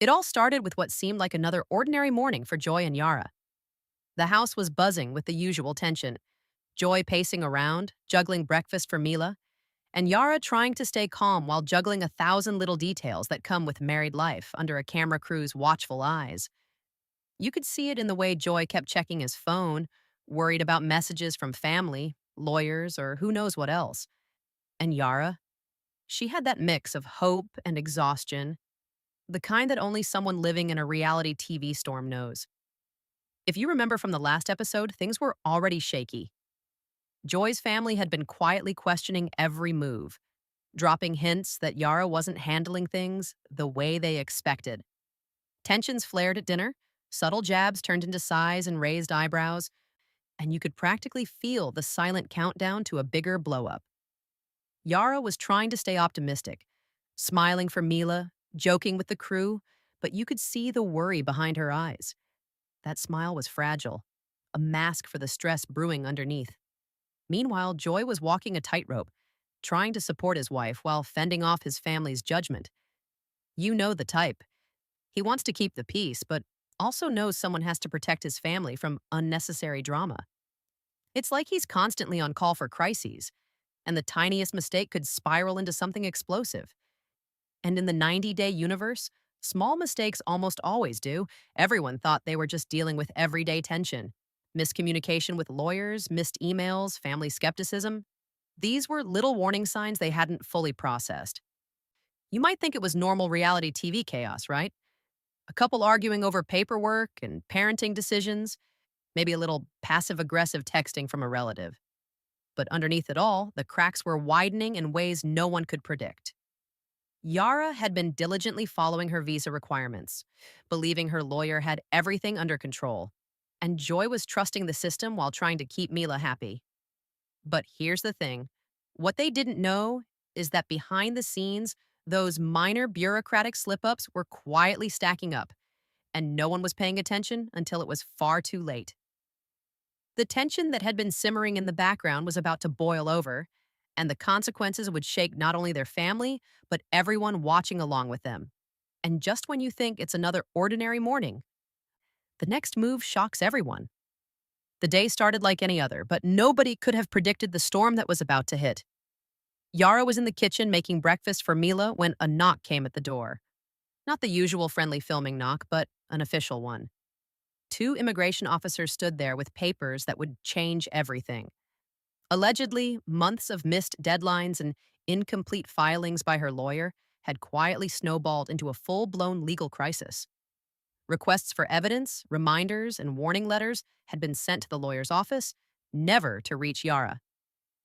It all started with what seemed like another ordinary morning for Joy and Yara. The house was buzzing with the usual tension. Joy pacing around, juggling breakfast for Mila, and Yara trying to stay calm while juggling 1,000 little details that come with married life under a camera crew's watchful eyes. You could see it in the way Joy kept checking his phone, worried about messages from family, lawyers, or who knows what else. And Yara, she had that mix of hope and exhaustion, the kind that only someone living in a reality TV storm knows. If you remember from the last episode, things were already shaky. Joy's family had been quietly questioning every move, dropping hints that Yara wasn't handling things the way they expected. Tensions flared at dinner, subtle jabs turned into sighs and raised eyebrows, and you could practically feel the silent countdown to a bigger blowup. Yara was trying to stay optimistic, smiling for Mila, joking with the crew, but you could see the worry behind her eyes. That smile was fragile, a mask for the stress brewing underneath. Meanwhile, Joy was walking a tightrope, trying to support his wife while fending off his family's judgment. You know the type. He wants to keep the peace, but also knows someone has to protect his family from unnecessary drama. It's like he's constantly on call for crises, and the tiniest mistake could spiral into something explosive. And in the 90-day universe, small mistakes almost always do. Everyone thought they were just dealing with everyday tension. Miscommunication with lawyers, missed emails, family skepticism. These were little warning signs they hadn't fully processed. You might think it was normal reality TV chaos, right? A couple arguing over paperwork and parenting decisions, maybe a little passive-aggressive texting from a relative. But underneath it all, the cracks were widening in ways no one could predict. Yara had been diligently following her visa requirements, believing her lawyer had everything under control, and Joy was trusting the system while trying to keep Mila happy. But here's the thing. What they didn't know is that behind the scenes, those minor bureaucratic slip-ups were quietly stacking up, and no one was paying attention until it was far too late. The tension that had been simmering in the background was about to boil over, and the consequences would shake not only their family, but everyone watching along with them. And just when you think it's another ordinary morning, the next move shocks everyone. The day started like any other, but nobody could have predicted the storm that was about to hit. Yara was in the kitchen making breakfast for Mila when a knock came at the door. Not the usual friendly filming knock, but an official one. Two immigration officers stood there with papers that would change everything. Allegedly, months of missed deadlines and incomplete filings by her lawyer had quietly snowballed into a full-blown legal crisis. Requests for evidence, reminders, and warning letters had been sent to the lawyer's office, never to reach Yara.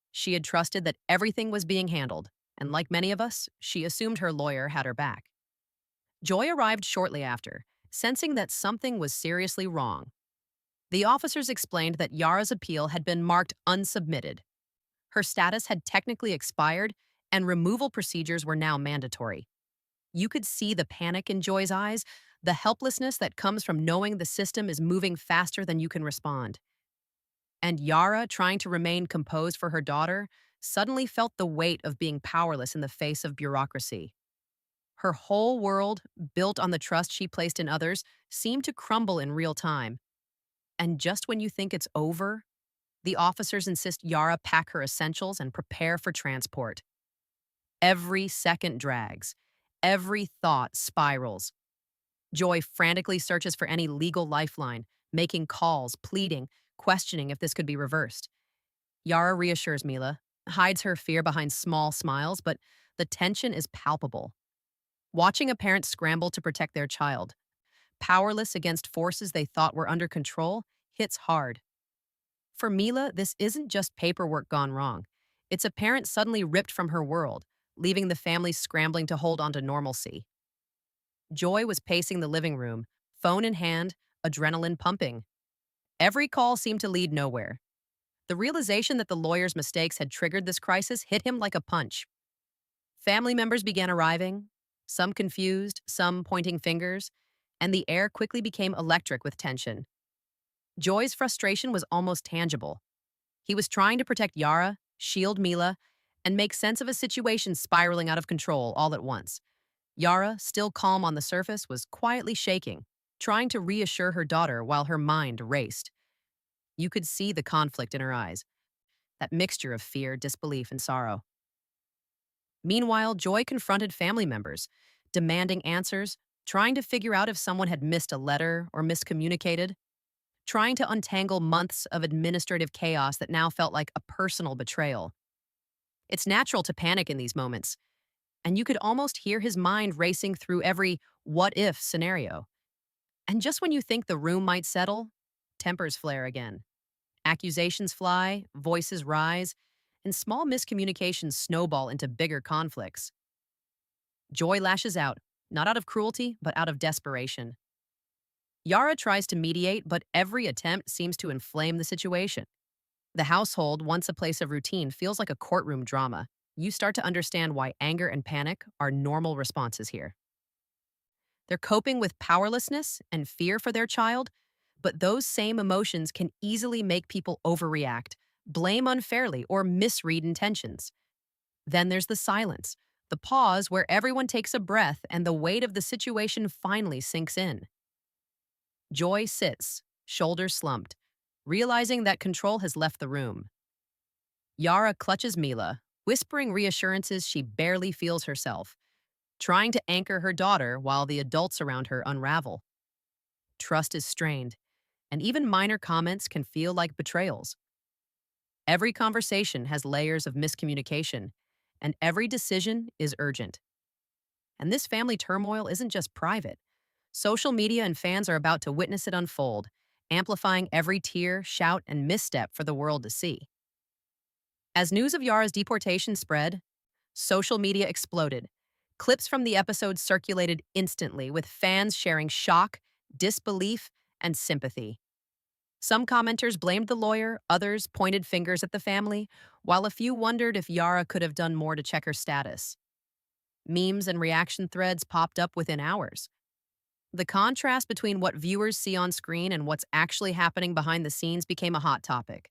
She had trusted that everything was being handled, and like many of us, she assumed her lawyer had her back. Joy arrived shortly after, sensing that something was seriously wrong. The officers explained that Yara's appeal had been marked unsubmitted. Her status had technically expired, and removal procedures were now mandatory. You could see the panic in Joy's eyes, the helplessness that comes from knowing the system is moving faster than you can respond. And Yara, trying to remain composed for her daughter, suddenly felt the weight of being powerless in the face of bureaucracy. Her whole world, built on the trust she placed in others, seemed to crumble in real time. And just when you think it's over, the officers insist Yara pack her essentials and prepare for transport. Every second drags. Every thought spirals. Joy frantically searches for any legal lifeline, making calls, pleading, questioning if this could be reversed. Yara reassures Mila, hides her fear behind small smiles, but the tension is palpable. Watching a parent scramble to protect their child, powerless against forces they thought were under control, hits hard. For Mila, this isn't just paperwork gone wrong. It's a parent suddenly ripped from her world, leaving the family scrambling to hold on to normalcy. Joy was pacing the living room, phone in hand, adrenaline pumping. Every call seemed to lead nowhere. The realization that the lawyer's mistakes had triggered this crisis hit him like a punch. Family members began arriving, some confused, some pointing fingers, and the air quickly became electric with tension. Joy's frustration was almost tangible. He was trying to protect Yara, shield Mila, and make sense of a situation spiraling out of control all at once. Yara, still calm on the surface, was quietly shaking, trying to reassure her daughter while her mind raced. You could see the conflict in her eyes, that mixture of fear, disbelief, and sorrow. Meanwhile, Joy confronted family members, demanding answers, trying to figure out if someone had missed a letter or miscommunicated, trying to untangle months of administrative chaos that now felt like a personal betrayal. It's natural to panic in these moments, and you could almost hear his mind racing through every what if scenario. And just when you think the room might settle, tempers flare again. Accusations fly, voices rise, and small miscommunications snowball into bigger conflicts. Joy lashes out, not out of cruelty, but out of desperation. Yara tries to mediate, but every attempt seems to inflame the situation. The household, once a place of routine, feels like a courtroom drama. You start to understand why anger and panic are normal responses here. They're coping with powerlessness and fear for their child, but those same emotions can easily make people overreact, blame unfairly, or misread intentions. Then there's the silence, the pause where everyone takes a breath and the weight of the situation finally sinks in. Joy sits, shoulders slumped, realizing that control has left the room. Yara clutches Mila, whispering reassurances she barely feels herself, trying to anchor her daughter while the adults around her unravel. Trust is strained, and even minor comments can feel like betrayals. Every conversation has layers of miscommunication, and every decision is urgent. And this family turmoil isn't just private. Social media and fans are about to witness it unfold, amplifying every tear, shout, and misstep for the world to see. As news of Yara's deportation spread, social media exploded. Clips from the episode circulated instantly, with fans sharing shock, disbelief, and sympathy. Some commenters blamed the lawyer, others pointed fingers at the family, while a few wondered if Yara could have done more to check her status. Memes and reaction threads popped up within hours. The contrast between what viewers see on screen and what's actually happening behind the scenes became a hot topic.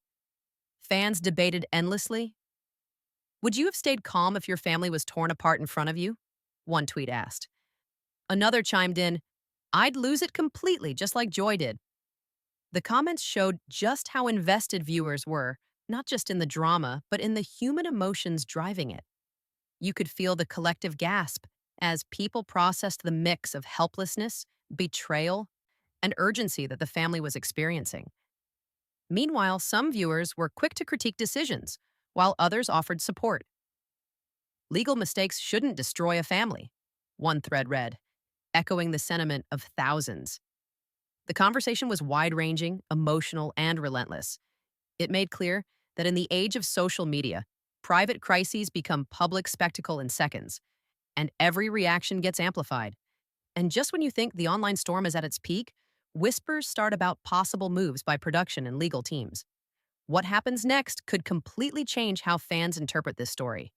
Fans debated endlessly. Would you have stayed calm if your family was torn apart in front of you? One tweet asked. Another chimed in, I'd lose it completely, just like Joy did. The comments showed just how invested viewers were, not just in the drama, but in the human emotions driving it. You could feel the collective gasp as people processed the mix of helplessness, betrayal, and urgency that the family was experiencing. Meanwhile, some viewers were quick to critique decisions, while others offered support. Legal mistakes shouldn't destroy a family, one thread read, echoing the sentiment of thousands. The conversation was wide-ranging, emotional, and relentless. It made clear that in the age of social media, private crises become public spectacle in seconds, and every reaction gets amplified. And just when you think the online storm is at its peak, whispers start about possible moves by production and legal teams. What happens next could completely change how fans interpret this story.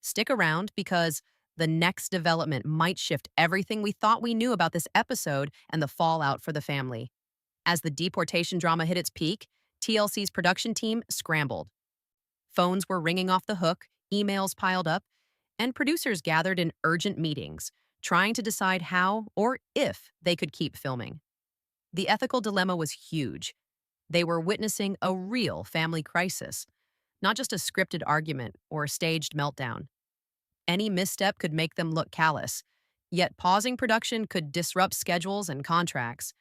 Stick around because the next development might shift everything we thought we knew about this episode and the fallout for the family. As the deportation drama hit its peak, TLC's production team scrambled. Phones were ringing off the hook, emails piled up, and producers gathered in urgent meetings, trying to decide how or if they could keep filming. The ethical dilemma was huge. They were witnessing a real family crisis, not just a scripted argument or a staged meltdown. Any misstep could make them look callous, yet pausing production could disrupt schedules and contracts.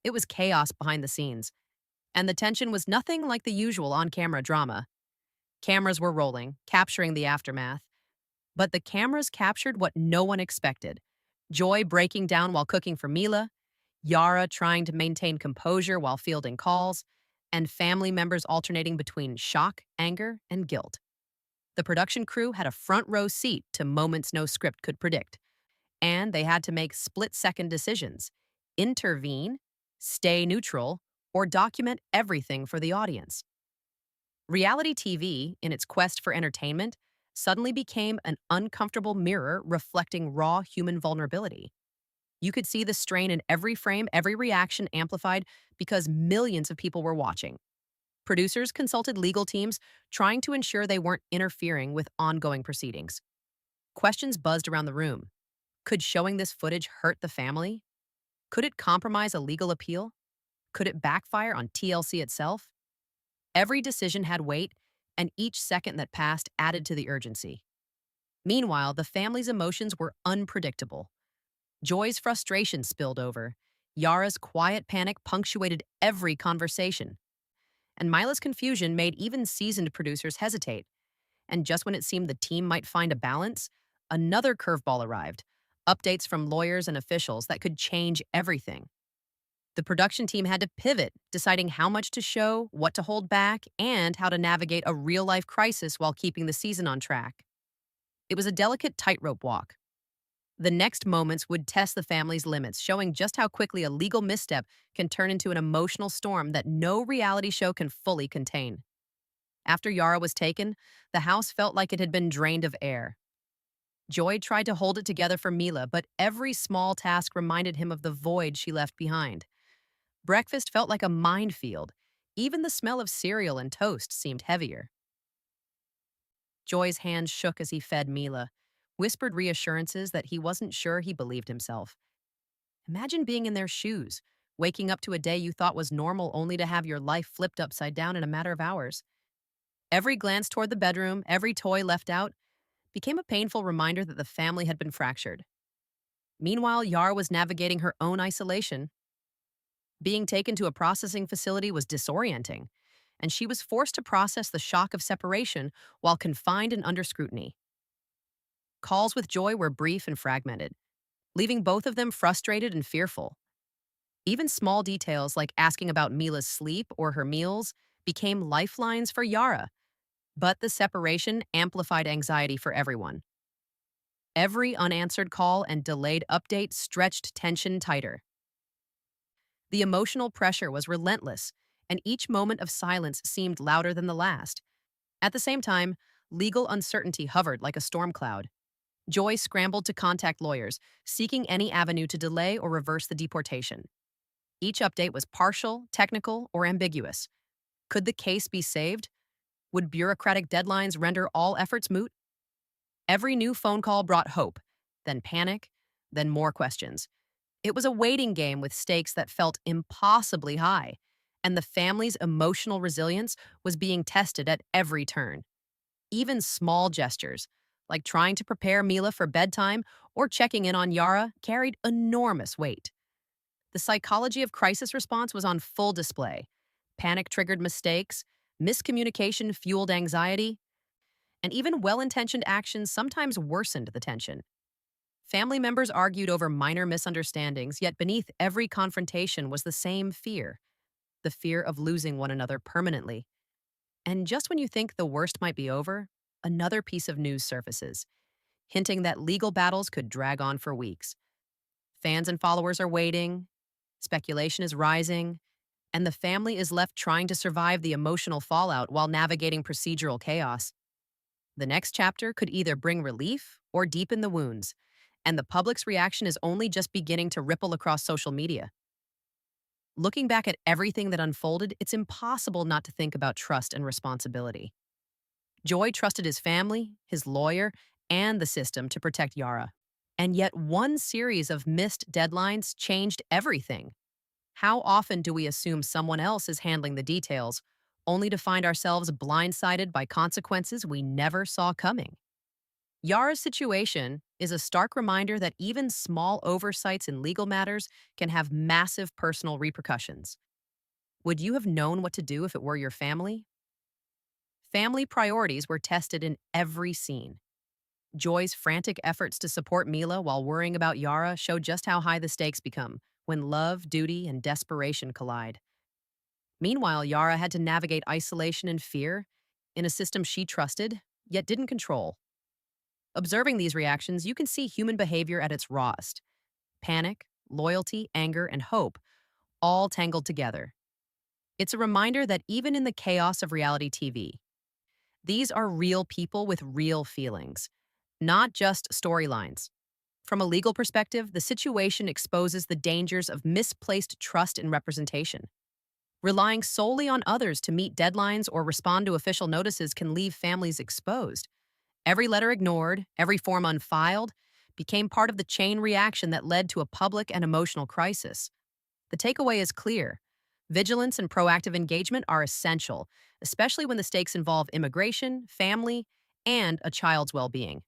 It was chaos behind the scenes, and the tension was nothing like the usual on-camera drama. Cameras were rolling, capturing the aftermath, but the cameras captured what no one expected. Joy breaking down while cooking for Mila, Yara trying to maintain composure while fielding calls, and family members alternating between shock, anger, and guilt. The production crew had a front row seat to moments no script could predict, and they had to make split-second decisions: intervene, stay neutral, or document everything for the audience. Reality TV, in its quest for entertainment, suddenly became an uncomfortable mirror reflecting raw human vulnerability. You could see the strain in every frame, every reaction amplified because millions of people were watching. Producers consulted legal teams, trying to ensure they weren't interfering with ongoing proceedings. Questions buzzed around the room. Could showing this footage hurt the family? Could it compromise a legal appeal? Could it backfire on TLC itself? Every decision had weight, and each second that passed added to the urgency. Meanwhile, the family's emotions were unpredictable. Joy's frustration spilled over. Yara's quiet panic punctuated every conversation. And Mila's confusion made even seasoned producers hesitate. And just when it seemed the team might find a balance, another curveball arrived. Updates from lawyers and officials that could change everything. The production team had to pivot, deciding how much to show, what to hold back, and how to navigate a real-life crisis while keeping the season on track. It was a delicate tightrope walk. The next moments would test the family's limits, showing just how quickly a legal misstep can turn into an emotional storm that no reality show can fully contain. After Yara was taken, the house felt like it had been drained of air. Joy tried to hold it together for Mila, but every small task reminded him of the void she left behind. Breakfast felt like a minefield. Even the smell of cereal and toast seemed heavier. Joy's hands shook as he fed Mila, whispered reassurances that he wasn't sure he believed himself. Imagine being in their shoes, waking up to a day you thought was normal only to have your life flipped upside down in a matter of hours. Every glance toward the bedroom, every toy left out, became a painful reminder that the family had been fractured. Meanwhile, Yara was navigating her own isolation. Being taken to a processing facility was disorienting, and she was forced to process the shock of separation while confined and under scrutiny. Calls with Joy were brief and fragmented, leaving both of them frustrated and fearful. Even small details like asking about Mila's sleep or her meals became lifelines for Yara, but the separation amplified anxiety for everyone. Every unanswered call and delayed update stretched tension tighter. The emotional pressure was relentless, and each moment of silence seemed louder than the last. At the same time, legal uncertainty hovered like a storm cloud. Joy scrambled to contact lawyers, seeking any avenue to delay or reverse the deportation. Each update was partial, technical, or ambiguous. Could the case be saved? Would bureaucratic deadlines render all efforts moot? Every new phone call brought hope, then panic, then more questions. It was a waiting game with stakes that felt impossibly high, and the family's emotional resilience was being tested at every turn. Even small gestures, like trying to prepare Mila for bedtime or checking in on Yara, carried enormous weight. The psychology of crisis response was on full display. Panic triggered mistakes, miscommunication fueled anxiety, and even well-intentioned actions sometimes worsened the tension. Family members argued over minor misunderstandings, yet beneath every confrontation was the same fear, the fear of losing one another permanently. And just when you think the worst might be over, another piece of news surfaces, hinting that legal battles could drag on for weeks. Fans and followers are waiting, speculation is rising, and the family is left trying to survive the emotional fallout while navigating procedural chaos. The next chapter could either bring relief or deepen the wounds, and the public's reaction is only just beginning to ripple across social media. Looking back at everything that unfolded, it's impossible not to think about trust and responsibility. Joy trusted his family, his lawyer, and the system to protect Yara. And yet one series of missed deadlines changed everything. How often do we assume someone else is handling the details, only to find ourselves blindsided by consequences we never saw coming? Yara's situation is a stark reminder that even small oversights in legal matters can have massive personal repercussions. Would you have known what to do if it were your family? Family priorities were tested in every scene. Joy's frantic efforts to support Mila while worrying about Yara show just how high the stakes become when love, duty, and desperation collide. Meanwhile, Yara had to navigate isolation and fear in a system she trusted, yet didn't control. Observing these reactions, you can see human behavior at its rawest. Panic, loyalty, anger, and hope, all tangled together. It's a reminder that even in the chaos of reality TV, these are real people with real feelings, not just storylines. From a legal perspective, the situation exposes the dangers of misplaced trust and representation. Relying solely on others to meet deadlines or respond to official notices can leave families exposed. Every letter ignored, every form unfiled, became part of the chain reaction that led to a public and emotional crisis. The takeaway is clear. Vigilance and proactive engagement are essential, especially when the stakes involve immigration, family, and a child's well being.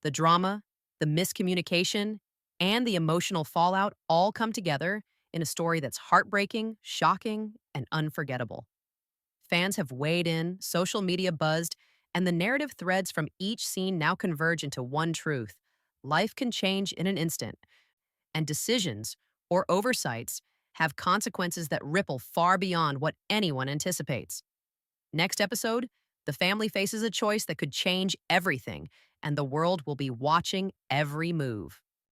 The drama, the miscommunication, and the emotional fallout all come together in a story that's heartbreaking, shocking, and unforgettable. Fans have weighed in, social media buzzed, and the narrative threads from each scene now converge into one truth. Life can change in an instant, and decisions or oversights have consequences that ripple far beyond what anyone anticipates. Next episode, the family faces a choice that could change everything, and the world will be watching every move.